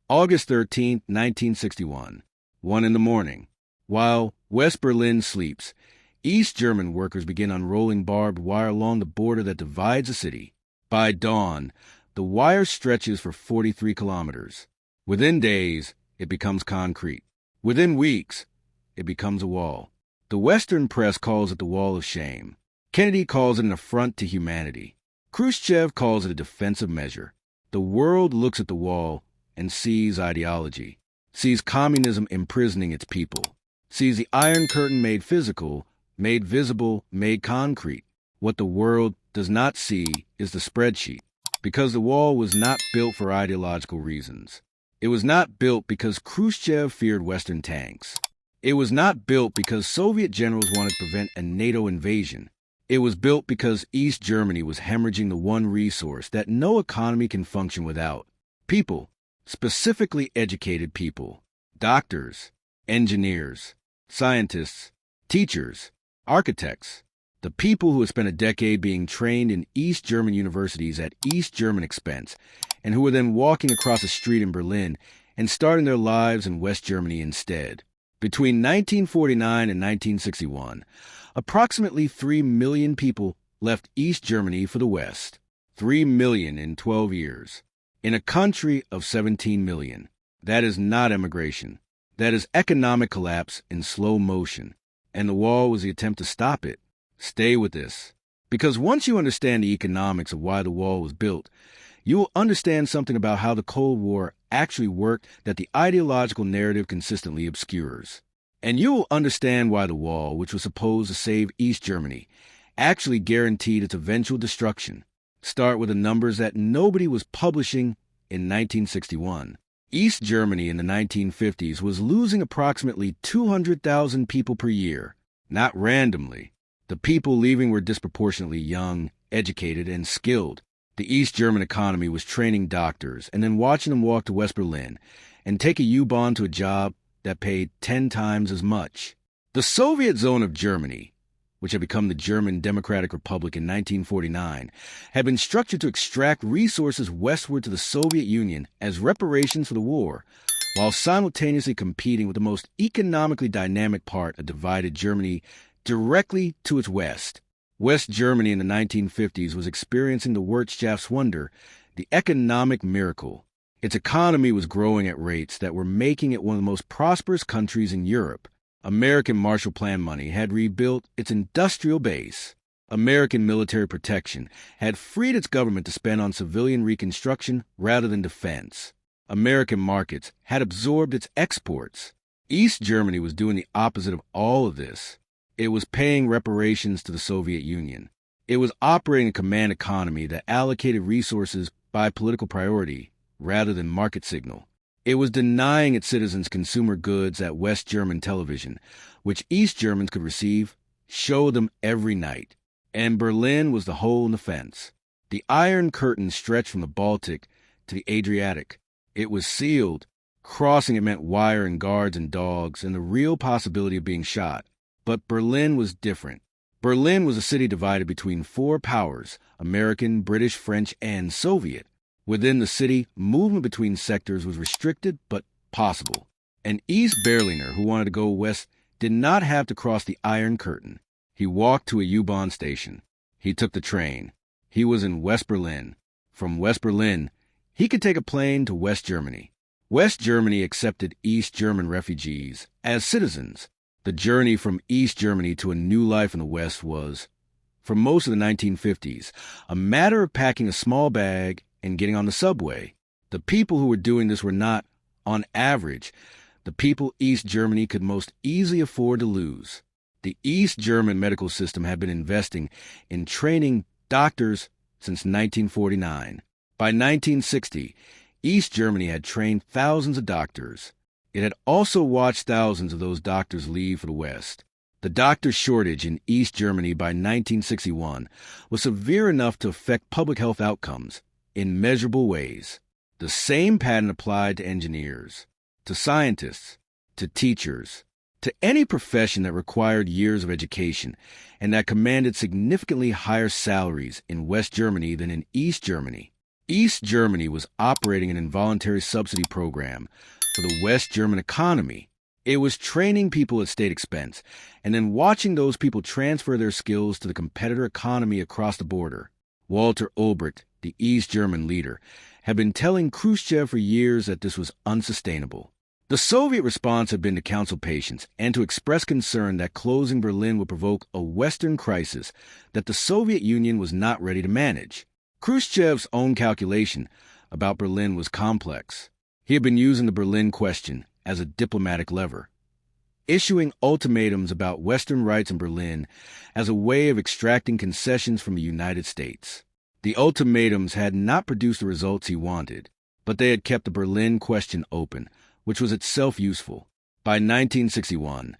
August 13, 1961, 1 in the morning. While West Berlin sleeps, East German workers begin unrolling barbed wire along the border that divides the city. By dawn, the wire stretches for 43 kilometers. Within days, it becomes concrete. Within weeks, it becomes a wall. The Western press calls it the Wall of Shame. Kennedy calls it an affront to humanity. Khrushchev calls it a defensive measure. The world looks at the wall and sees ideology, sees communism imprisoning its people, sees the Iron Curtain made physical, made visible, made concrete. What the world does not see is the spreadsheet, because the wall was not built for ideological reasons. It was not built because Khrushchev feared Western tanks. It was not built because Soviet generals wanted to prevent a NATO invasion. It was built because East Germany was hemorrhaging the one resource that no economy can function without: people, specifically educated people, doctors, engineers, scientists, teachers, architects, the people who had spent a decade being trained in East German universities at East German expense and who were then walking across a street in Berlin and starting their lives in West Germany instead. Between 1949 and 1961, approximately 3 million people left East Germany for the West. 3 million in 12 years. In a country of 17 million. That is not immigration. That is economic collapse in slow motion. And the wall was the attempt to stop it. Stay with this. Because once you understand the economics of why the wall was built, you will understand something about how the Cold War actually worked that the ideological narrative consistently obscures. And you will understand why the wall, which was supposed to save East Germany, actually guaranteed its eventual destruction. Start with the numbers that nobody was publishing in 1961. East Germany in the 1950s was losing approximately 200,000 people per year, not randomly. The people leaving were disproportionately young, educated, and skilled. The East German economy was training doctors and then watching them walk to West Berlin and take a U-Bahn to a job that paid 10 times as much. The Soviet zone of Germany, which had become the German Democratic Republic in 1949, had been structured to extract resources westward to the Soviet Union as reparations for the war, while simultaneously competing with the most economically dynamic part of divided Germany directly to its west. West Germany in the 1950s was experiencing the Wirtschaftswunder, the economic miracle. Its economy was growing at rates that were making it one of the most prosperous countries in Europe. American Marshall Plan money had rebuilt its industrial base. American military protection had freed its government to spend on civilian reconstruction rather than defense. American markets had absorbed its exports. East Germany was doing the opposite of all of this. It was paying reparations to the Soviet Union. It was operating a command economy that allocated resources by political priority rather than market signal. It was denying its citizens consumer goods at West German television, which East Germans could receive, show them every night. And Berlin was the hole in the fence. The Iron Curtain stretched from the Baltic to the Adriatic. It was sealed. Crossing it meant wire and guards and dogs and the real possibility of being shot. But Berlin was different. Berlin was a city divided between 4 powers: American, British, French, and Soviet. Within the city, movement between sectors was restricted but possible. An East Berliner who wanted to go west did not have to cross the Iron Curtain. He walked to a U-Bahn station. He took the train. He was in West Berlin. From West Berlin, he could take a plane to West Germany. West Germany accepted East German refugees as citizens. The journey from East Germany to a new life in the West was, for most of the 1950s, a matter of packing a small bag and getting on the subway. The people who were doing this were not, on average, the people East Germany could most easily afford to lose. The East German medical system had been investing in training doctors since 1949. By 1960, East Germany had trained thousands of doctors. It had also watched thousands of those doctors leave for the West. The doctor shortage in East Germany by 1961 was severe enough to affect public health outcomes in measurable ways. The same pattern applied to engineers, to scientists, to teachers, to any profession that required years of education and that commanded significantly higher salaries in West Germany than in East Germany. East Germany was operating an involuntary subsidy program for the West German economy. It was training people at state expense and then watching those people transfer their skills to the competitor economy across the border. Walter Ulbricht, the East German leader, had been telling Khrushchev for years that this was unsustainable. The Soviet response had been to counsel patience and to express concern that closing Berlin would provoke a Western crisis that the Soviet Union was not ready to manage. Khrushchev's own calculation about Berlin was complex. He had been using the Berlin question as a diplomatic lever, issuing ultimatums about Western rights in Berlin as a way of extracting concessions from the United States. The ultimatums had not produced the results he wanted, but they had kept the Berlin question open, which was itself useful. By 1961,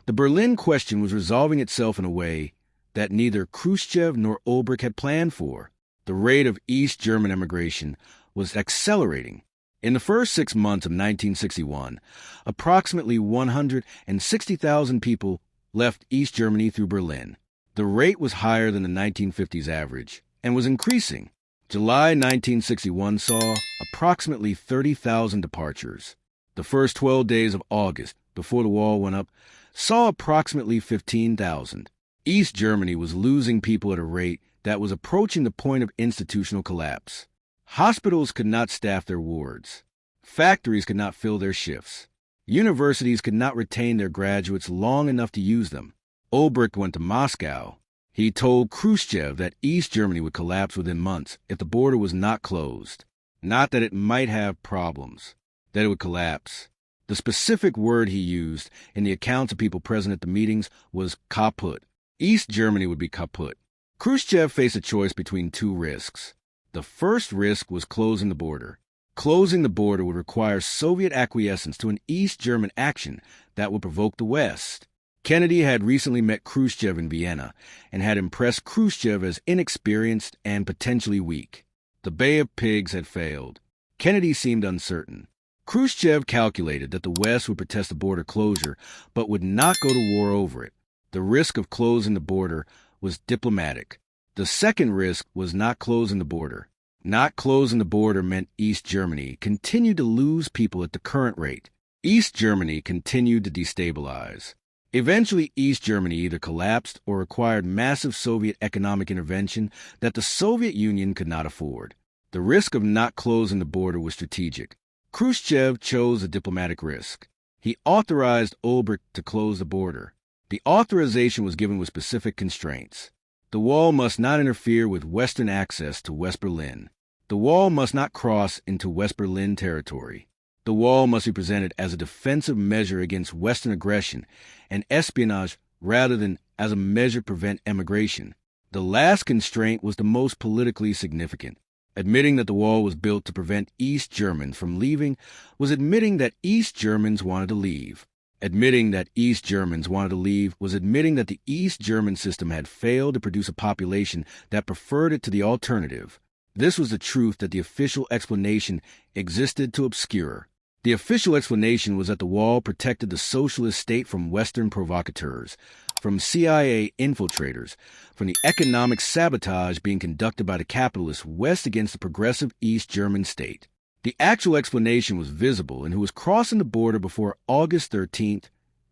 the Berlin question was resolving itself in a way that neither Khrushchev nor Ulbricht had planned for. The rate of East German emigration was accelerating. In the first 6 months of 1961, approximately 160,000 people left East Germany through Berlin. The rate was higher than the 1950s average and was increasing. July 1961 saw approximately 30,000 departures. The first 12 days of August, before the wall went up, saw approximately 15,000. East Germany was losing people at a rate that was approaching the point of institutional collapse. Hospitals could not staff their wards. Factories could not fill their shifts. Universities could not retain their graduates long enough to use them. Ulbricht went to Moscow. He told Khrushchev that East Germany would collapse within months if the border was not closed. Not that it might have problems, that it would collapse. The specific word he used in the accounts of people present at the meetings was kaput. East Germany would be kaput. Khrushchev faced a choice between two risks. The first risk was closing the border. Closing the border would require Soviet acquiescence to an East German action that would provoke the West. Kennedy had recently met Khrushchev in Vienna and had impressed Khrushchev as inexperienced and potentially weak. The Bay of Pigs had failed. Kennedy seemed uncertain. Khrushchev calculated that the West would protest the border closure but would not go to war over it. The risk of closing the border was diplomatic. The second risk was not closing the border. Not closing the border meant East Germany continued to lose people at the current rate. East Germany continued to destabilize. Eventually, East Germany either collapsed or required massive Soviet economic intervention that the Soviet Union could not afford. The risk of not closing the border was strategic. Khrushchev chose a diplomatic risk. He authorized Ulbricht to close the border. The authorization was given with specific constraints. The wall must not interfere with Western access to West Berlin. The wall must not cross into West Berlin territory. The wall must be presented as a defensive measure against Western aggression and espionage rather than as a measure to prevent emigration. The last constraint was the most politically significant. Admitting that the wall was built to prevent East Germans from leaving was admitting that East Germans wanted to leave. Admitting that East Germans wanted to leave was admitting that the East German system had failed to produce a population that preferred it to the alternative. This was the truth that the official explanation existed to obscure. The official explanation was that the wall protected the socialist state from Western provocateurs, from CIA infiltrators, from the economic sabotage being conducted by the capitalist West against the progressive East German state. The actual explanation was visible in who was crossing the border before August 13,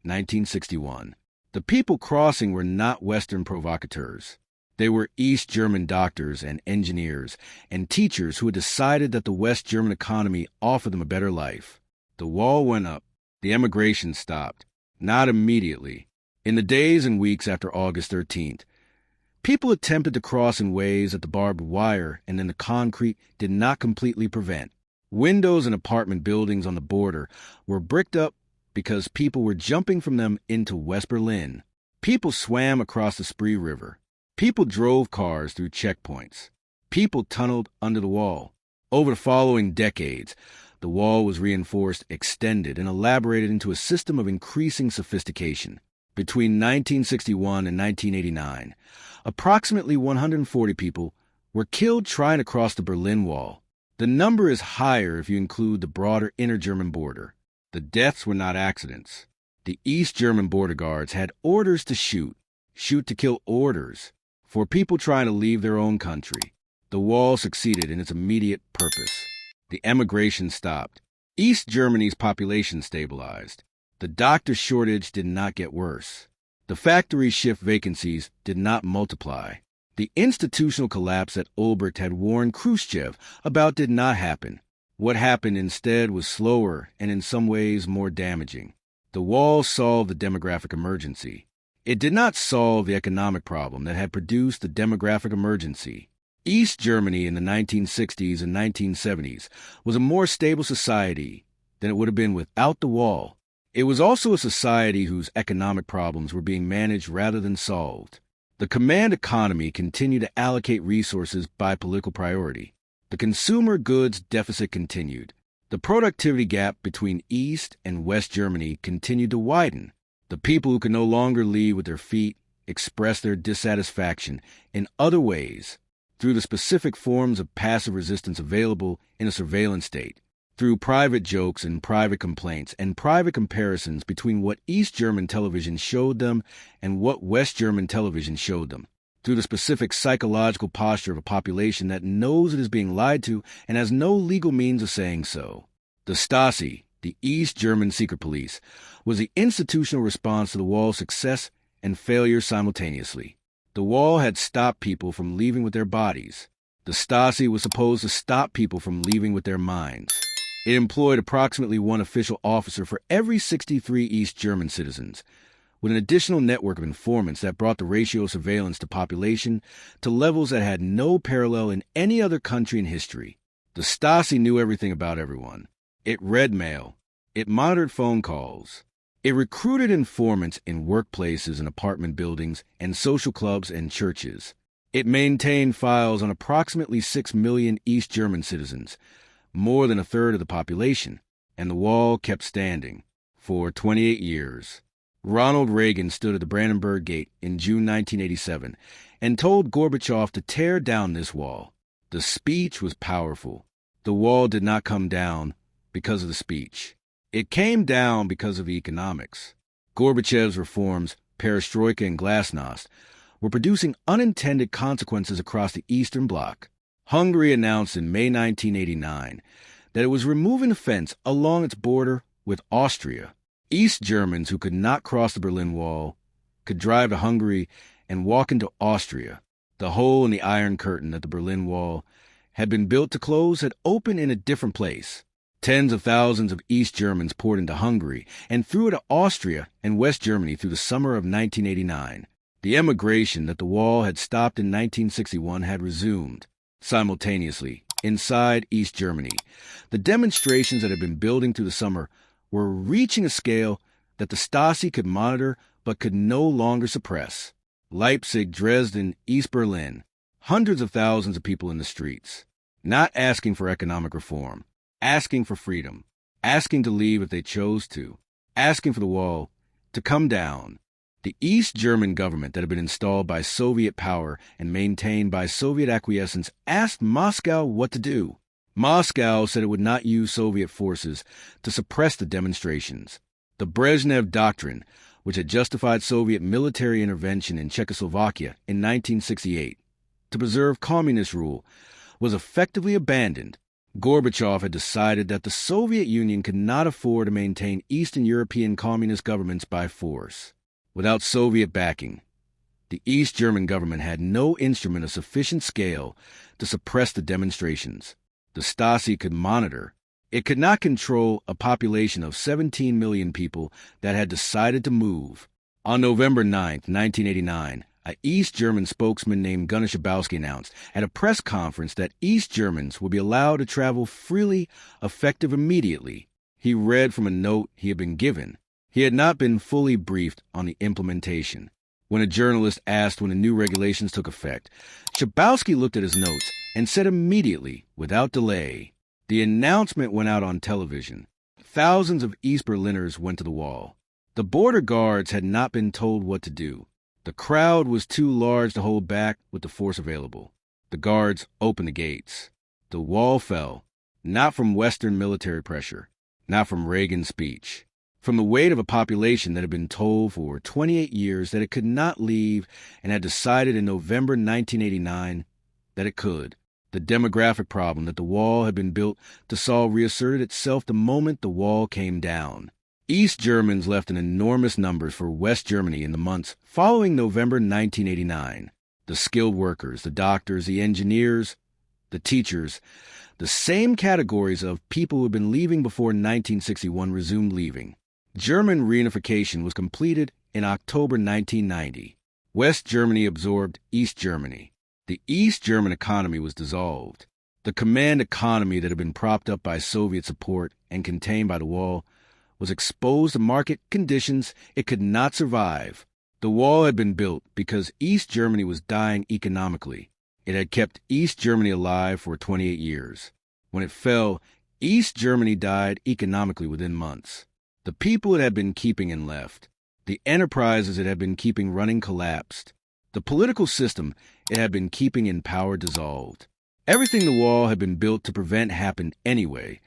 1961. The people crossing were not Western provocateurs. They were East German doctors and engineers and teachers who had decided that the West German economy offered them a better life. The wall went up. The emigration stopped. Not immediately. In the days and weeks after August 13th, people attempted to cross in ways that the barbed wire and then the concrete did not completely prevent. Windows in apartment buildings on the border were bricked up because people were jumping from them into West Berlin. People swam across the Spree River. People drove cars through checkpoints. People tunneled under the wall. Over the following decades, the wall was reinforced, extended, and elaborated into a system of increasing sophistication. Between 1961 and 1989, approximately 140 people were killed trying to cross the Berlin Wall. The number is higher if you include the broader inner German border. The deaths were not accidents. The East German border guards had orders to shoot to kill orders, for people trying to leave their own country. The wall succeeded in its immediate purpose. The emigration stopped. East Germany's population stabilized. The doctor shortage did not get worse. The factory shift vacancies did not multiply. The institutional collapse that Ulbricht had warned Khrushchev about did not happen. What happened instead was slower and in some ways more damaging. The wall solved the demographic emergency. It did not solve the economic problem that had produced the demographic emergency. East Germany in the 1960s and 1970s was a more stable society than it would have been without the wall. It was also a society whose economic problems were being managed rather than solved. The command economy continued to allocate resources by political priority. The consumer goods deficit continued. The productivity gap between East and West Germany continued to widen. The people who could no longer lead with their feet expressed their dissatisfaction in other ways, through the specific forms of passive resistance available in a surveillance state, through private jokes and private complaints and private comparisons between what East German television showed them and what West German television showed them, through the specific psychological posture of a population that knows it is being lied to and has no legal means of saying so. The Stasi, the East German secret police, was the institutional response to the wall's success and failure simultaneously. The wall had stopped people from leaving with their bodies. The Stasi was supposed to stop people from leaving with their minds. It employed approximately one official officer for every 63 East German citizens, with an additional network of informants that brought the ratio of surveillance to population to levels that had no parallel in any other country in history. The Stasi knew everything about everyone. It read mail. It monitored phone calls. It recruited informants in workplaces and apartment buildings and social clubs and churches. It maintained files on approximately 6 million East German citizens, more than a third of the population, and the wall kept standing for 28 years. Ronald Reagan stood at the Brandenburg Gate in June 1987 and told Gorbachev to tear down this wall. The speech was powerful. The wall did not come down because of the speech. It came down because of the economics. Gorbachev's reforms, perestroika and glasnost, were producing unintended consequences across the Eastern Bloc. Hungary announced in May 1989 that it was removing the fence along its border with Austria. East Germans who could not cross the Berlin Wall could drive to Hungary and walk into Austria. The hole in the Iron Curtain that the Berlin Wall had been built to close had opened in a different place. Tens of thousands of East Germans poured into Hungary and through to Austria and West Germany through the summer of 1989. The emigration that the wall had stopped in 1961 had resumed. Simultaneously, inside East Germany, the demonstrations that had been building through the summer were reaching a scale that the Stasi could monitor but could no longer suppress. Leipzig, Dresden, East Berlin, hundreds of thousands of people in the streets, not asking for economic reform, asking for freedom, asking to leave if they chose to, asking for the wall to come down. The East German government that had been installed by Soviet power and maintained by Soviet acquiescence asked Moscow what to do. Moscow said it would not use Soviet forces to suppress the demonstrations. The Brezhnev Doctrine, which had justified Soviet military intervention in Czechoslovakia in 1968 to preserve communist rule, was effectively abandoned. Gorbachev had decided that the Soviet Union could not afford to maintain Eastern European communist governments by force. Without Soviet backing, the East German government had no instrument of sufficient scale to suppress the demonstrations. The Stasi could monitor. It could not control a population of 17 million people that had decided to move. On November 9, 1989, an East German spokesman named Gunnar Schabowski announced at a press conference that East Germans would be allowed to travel freely, effective immediately. He read from a note he had been given. He had not been fully briefed on the implementation. When a journalist asked when the new regulations took effect, Schabowski looked at his notes and said immediately, without delay. The announcement went out on television. Thousands of East Berliners went to the wall. The border guards had not been told what to do. The crowd was too large to hold back with the force available. The guards opened the gates. The wall fell, not from Western military pressure, not from Reagan's speech, from the weight of a population that had been told for 28 years that it could not leave and had decided in November 1989 that it could. The demographic problem that the wall had been built to solve reasserted itself the moment the wall came down. East Germans left in enormous numbers for West Germany in the months following November 1989. The skilled workers, the doctors, the engineers, the teachers, the same categories of people who had been leaving before 1961 resumed leaving. German reunification was completed in October 1990. West Germany absorbed East Germany. The East German economy was dissolved. The command economy that had been propped up by Soviet support and contained by the wall was exposed to market conditions it could not survive. The wall had been built because East Germany was dying economically. It had kept East Germany alive for 28 years. When it fell, East Germany died economically within months. The people it had been keeping in left. The enterprises it had been keeping running collapsed. The political system it had been keeping in power dissolved. Everything the wall had been built to prevent happened anyway,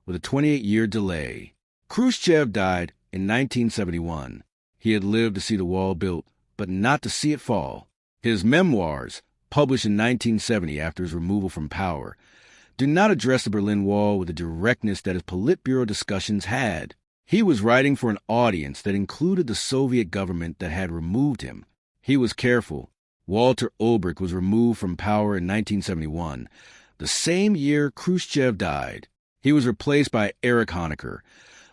with a 28-year delay. Khrushchev died in 1971. He had lived to see the wall built, but not to see it fall. His memoirs, published in 1970 after his removal from power, do not address the Berlin Wall with the directness that his Politburo discussions had. He was writing for an audience that included the Soviet government that had removed him. He was careful. Walter Ulbricht was removed from power in 1971, the same year Khrushchev died. He was replaced by Erich Honecker,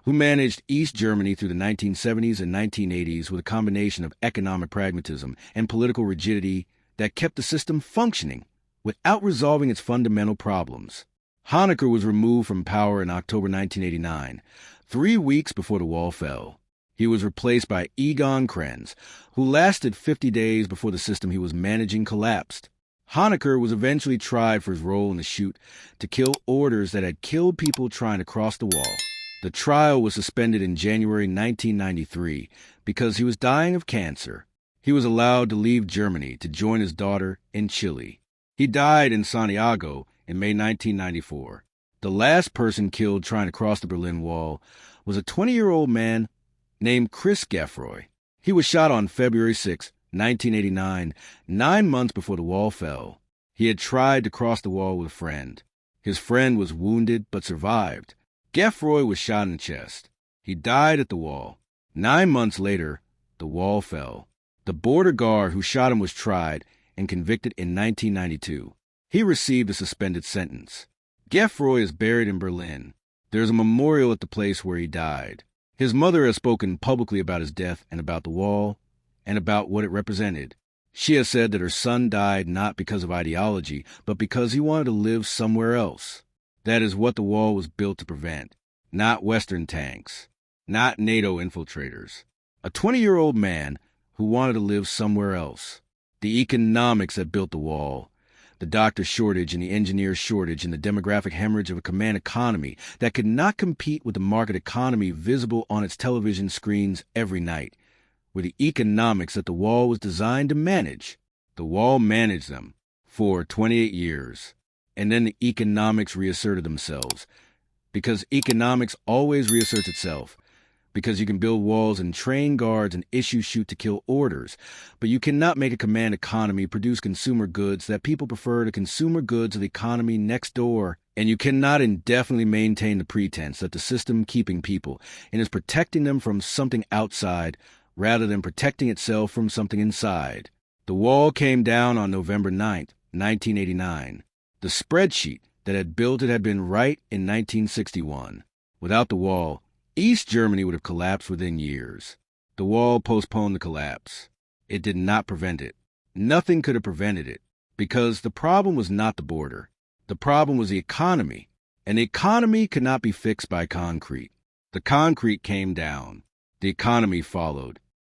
who managed East Germany through the 1970s and 1980s with a combination of economic pragmatism and political rigidity that kept the system functioning without resolving its fundamental problems. Honecker was removed from power in October 1989, 3 weeks before the wall fell. He was replaced by Egon Krenz, who lasted 50 days before the system he was managing collapsed. Honecker was eventually tried for his role in the shoot to kill orders that had killed people trying to cross the wall. The trial was suspended in January 1993 because he was dying of cancer. He was allowed to leave Germany to join his daughter in Chile. He died in Santiago in May 1994. The last person killed trying to cross the Berlin Wall was a 20-year-old man named Chris Geffroy. He was shot on February 6, 1989, 9 months before the wall fell. He had tried to cross the wall with a friend. His friend was wounded but survived. Geffroy was shot in the chest. He died at the wall. 9 months later, the wall fell. The border guard who shot him was tried and convicted in 1992. He received a suspended sentence. Geffroy is buried in Berlin. There is a memorial at the place where he died. His mother has spoken publicly about his death and about the wall and about what it represented. She has said that her son died not because of ideology, but because he wanted to live somewhere else. That is what the wall was built to prevent. Not Western tanks. Not NATO infiltrators. A 20-year-old man who wanted to live somewhere else. The economics that built the wall. The doctor shortage and the engineer shortage and the demographic hemorrhage of a command economy that could not compete with the market economy visible on its television screens every night, were the economics that the wall was designed to manage. The wall managed them for 28 years. And then the economics reasserted themselves. Because economics always reasserts itself. Because you can build walls and train guards and issue shoot-to-kill orders, but you cannot make a command economy produce consumer goods that people prefer to consumer goods of the economy next door, and you cannot indefinitely maintain the pretense that the system keeping people and is protecting them from something outside rather than protecting itself from something inside. The wall came down on November 9th, 1989. The spreadsheet that had built it had been right in 1961. Without the wall, East Germany would have collapsed within years. The wall postponed the collapse. It did not prevent it. Nothing could have prevented it, because the problem was not the border. The problem was the economy, and the economy could not be fixed by concrete. The concrete came down. The economy followed.